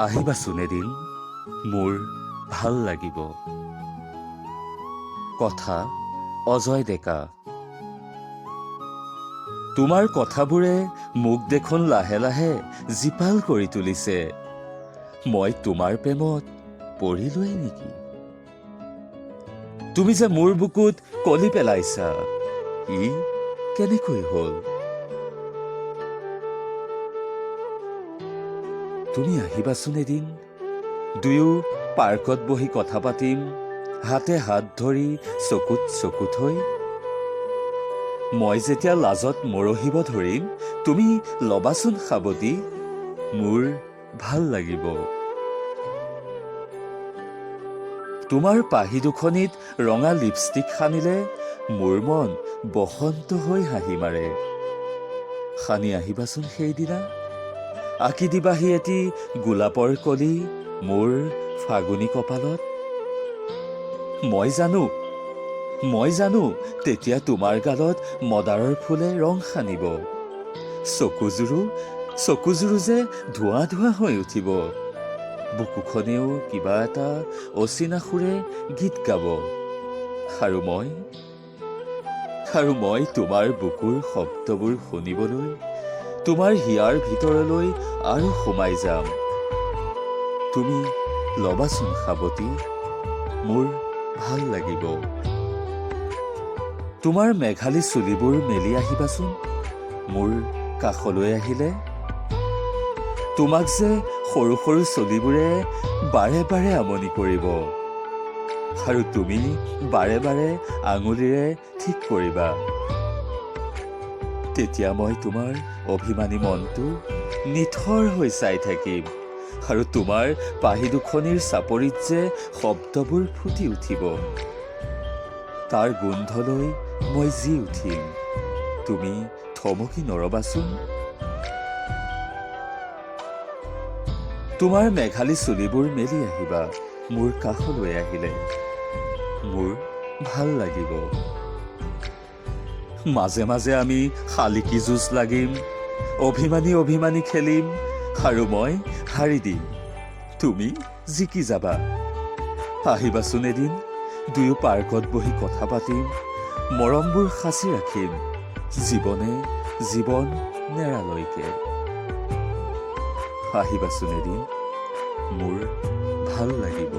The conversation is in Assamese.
আহিবাচোন এদিন, মোৰ ভাল লাগিব। কথা অজয় ডেকা। তোমাৰ কথাবোৰে মোক দেখোন লাহে লাহে জীপাল কৰি তুলিছে। মই তোমাৰ প্ৰেমত পৰিলোৱে নেকি? তুমি যে মোৰ বুকুত কলি পেলাইছা, ই কেনেকৈ হ'ল? তুমি আহিবাচোন এদিন, দুয়ো পাৰ্কত বহি কথা পাতিম, হাতে হাত ধৰি চকুত চকু থৈ। মই যেতিয়া লাজত মৰহিব ধৰিম, তুমি ল'বাচোন সাবটি, মোৰ ভাল লাগিব। তোমাৰ পাহি দুখনিত ৰঙা লিপষ্টিক সানিলে মোৰ মন বসন্ত হৈ হাঁহি মাৰে। সানি আহিবাচোন সেইদিনা, আঁকি দিবাহি এটি গোলাপৰ কলি মোৰ ফাগুনী কপালত। মই জানো তেতিয়া তোমাৰ গালত মদাৰৰ ফুলে ৰং সানিব। চকুযোৰো যে ধোঁৱা ধোঁৱা হৈ উঠিব। বুকুখনেও কিবা এটা অচিনা সুৰে গীত গাব। আৰু মই তোমাৰ বুকুৰ শব্দবোৰ শুনিবলৈ তোমাৰ হিয়াৰ ভিতৰলৈ আৰু সোমাই যাম। তুমি ল'বাচোন সাবটি, মোৰ ভাল লাগিব। তোমাৰ মেঘালী চুলিবোৰ মেলি আহিবাচোন মোৰ কাষলৈ আহিলে। তোমাক যে সৰু সৰু চলিবোৰে বাৰে বাৰে আমনি কৰিব, আৰু তুমি বাৰে বাৰে আঙুলিৰে ঠিক কৰিবা। তেতিয়া মই তোমাৰ অভিমানী মনটো নিথৰ হৈ চাই থাকিম, আৰু তোমাৰ পাহি দুখনিৰ চাপৰিত যে শব্দবোৰ ফুটি উঠিব, তাৰ গোন্ধলৈ মই জি উঠিম। তুমি থমকি নৰবাচোন। তোমাৰ মেঘালী চুলিবোৰ মেলি আহিবা মোৰ কাষলৈ আহিলে, মোৰ ভাল লাগিব। মাজে মাজে আমি শালিকী যুঁজ লাগিম, অভিমানী খেলিম, আৰু মই হাৰি দিম, তুমি জিকি যাবা। আহিবাচোন এদিন, দুয়ো পাৰ্কত বহি কথা পাতিম, মৰমবোৰ সাঁচি ৰাখিম জীৱন নেৰালৈকে। আহিবাচোন এদিন, মোৰ ভাল লাগিব।